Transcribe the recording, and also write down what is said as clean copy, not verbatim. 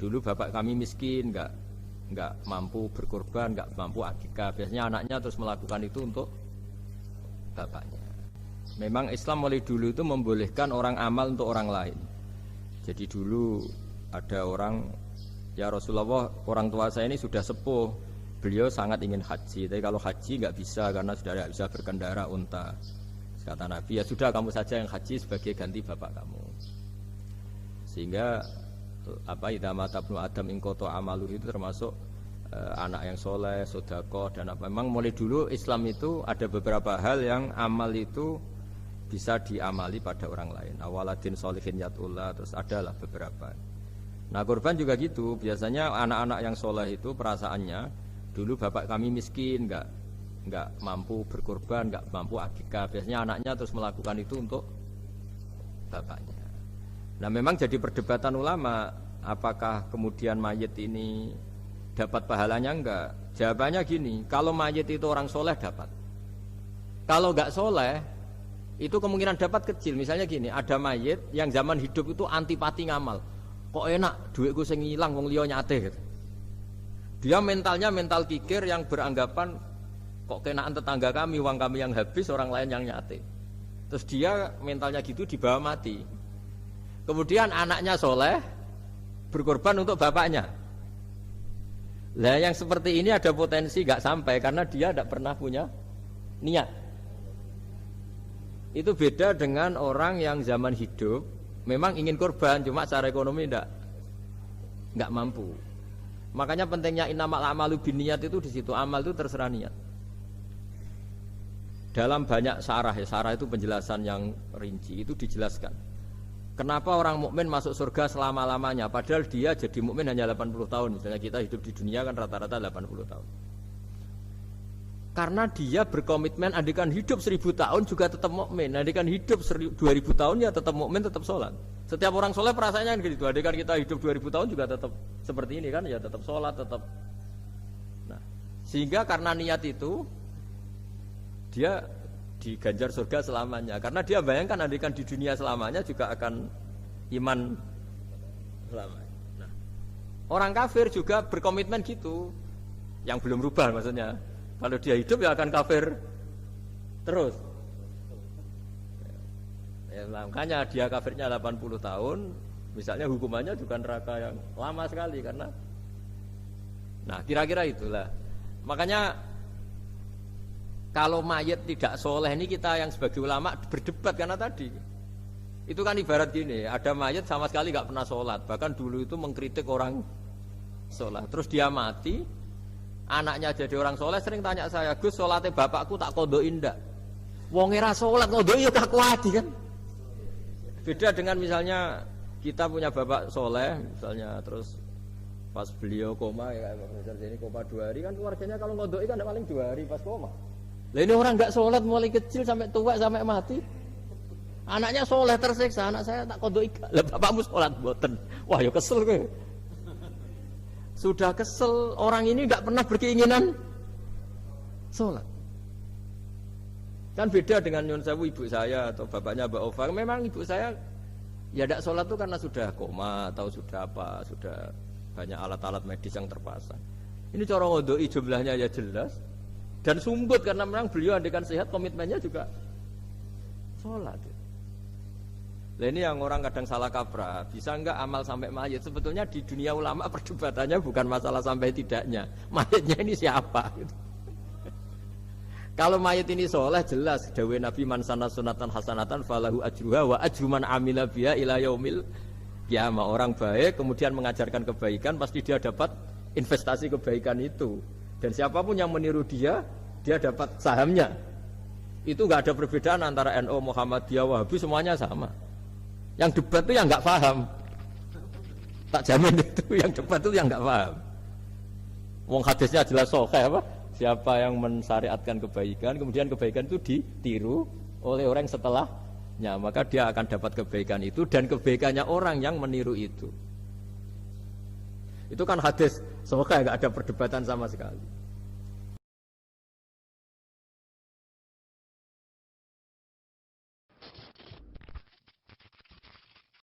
Dulu bapak kami miskin, nggak mampu berkorban, nggak mampu akikah. Biasanya anaknya terus melakukan itu untuk bapaknya. Memang Islam mulai dulu itu membolehkan orang amal untuk orang lain. Jadi dulu ada orang, ya Rasulullah, orang tua saya ini sudah sepuh, beliau sangat ingin haji, tapi kalau haji nggak bisa karena sudah tidak bisa berkendara unta. Kata Nabi, ya sudah kamu saja yang haji sebagai ganti bapak kamu. Sehingga idza mata ibnu adam in qata amalu itu termasuk anak yang soleh, sedekah dan apa. Memang mulai dulu Islam itu ada beberapa hal yang amal itu bisa diamali pada orang lain. Awaladin sholihin yatullah, terus adalah beberapa. Nah kurban juga gitu. Biasanya anak-anak yang soleh itu perasaannya dulu bapak kami miskin, nggak mampu berkorban, nggak mampu akikah. Biasanya anaknya terus melakukan itu untuk bapaknya. Nah memang jadi perdebatan ulama, apakah kemudian mayit ini dapat pahalanya enggak? Jawabannya gini, kalau mayit itu orang soleh dapat. Kalau enggak soleh, itu kemungkinan dapat kecil. Misalnya gini, ada mayit yang zaman hidup itu antipati ngamal. Kok enak, duitku sing ilang wong liya nyate gitu. Dia mentalnya mental kikir yang beranggapan kok kenaan tetangga kami, uang kami yang habis, orang lain yang nyate. Terus dia mentalnya gitu dibawa mati. Kemudian anaknya soleh berkorban untuk bapaknya. Lah yang seperti ini ada potensi gak sampai karena dia tidak pernah punya niat. Itu beda dengan orang yang zaman hidup memang ingin korban, cuma secara ekonomi nggak mampu. Makanya pentingnya innamal a'malu binniyat itu di situ. Amal itu terserah niat. Dalam banyak syarah, ya syarah itu penjelasan yang rinci, itu dijelaskan. Kenapa orang mukmin masuk surga selama-lamanya padahal dia jadi mukmin hanya 80 tahun. Misalnya kita hidup di dunia kan rata-rata 80 tahun. Karena dia berkomitmen andikan hidup 1000 tahun juga tetap mukmin, andikan hidup 2000 tahun ya tetap mukmin, tetap sholat. Setiap orang sholat perasaannya gitu. Andikan kita hidup 2000 tahun juga tetap seperti ini kan, ya tetap sholat, tetap. Nah, sehingga karena niat itu dia diganjar surga selamanya. Karena dia bayangkan andikan di dunia selamanya juga akan iman selamanya. Nah, orang kafir juga berkomitmen gitu, yang belum rubah maksudnya. Kalau dia hidup ya akan kafir terus. Ya, makanya dia kafirnya 80 tahun, misalnya hukumannya juga neraka yang lama sekali karena. Nah, kira-kira itulah. Makanya kalau mayat tidak soleh ini kita yang sebagai ulama berdebat karena tadi itu kan ibarat gini, ada mayat sama sekali nggak pernah sholat, bahkan dulu itu mengkritik orang sholat, terus dia mati, anaknya jadi orang soleh sering tanya saya, Gus sholatnya bapakku tak kodoin ndak? Wong era sholat kodoi ya tak kuat kan? Beda dengan misalnya kita punya bapak soleh misalnya, terus pas beliau koma ya misalnya ini koma 2 hari kan keluarganya kalau ngodoi kan paling 2 hari pas koma. Lah ini orang nggak sholat mulai kecil sampai tua sampai mati. Anaknya sholat tersiksa, anak saya tak kodok ikan. Lah bapakmu sholat boten. Wah ya kesel gue. Sudah kesel, orang ini nggak pernah berkeinginan sholat. Kan beda dengan Nyun Sewu ibu saya atau bapaknya Mbak Ova. Memang ibu saya ya tidak sholat tuh karena sudah koma atau sudah apa, sudah banyak alat-alat medis yang terpasang. Ini cara ngodoi jumlahnya ya jelas. Dan sumbut karena memang beliau andikan sehat komitmennya juga sholat. Nah ini yang orang kadang salah kaprah, bisa enggak amal sampai mayit? Sebetulnya di dunia ulama perdebatannya bukan masalah sampai tidaknya, mayitnya ini siapa? Gitu. Kalau mayit ini soleh jelas, dawuh Nabi man sanna sunatan hasanatan falahu ajruha wa ajru man amila biha ila yaumil qiyamah. Orang baik kemudian mengajarkan kebaikan pasti dia dapat investasi kebaikan itu. Dan siapapun yang meniru dia dapat sahamnya. Itu nggak ada perbedaan antara NU, Muhammadiyah, Wahabi, semuanya sama. Yang debat itu yang nggak paham. Tak jamin itu yang debat itu yang nggak paham. Wong hadisnya jelas sahih apa? Siapa yang mensyariatkan kebaikan, kemudian kebaikan itu ditiru oleh orang setelahnya, maka dia akan dapat kebaikan itu dan kebaikannya orang yang meniru itu. Itu kan hadis, semoga nggak ada perdebatan sama sekali.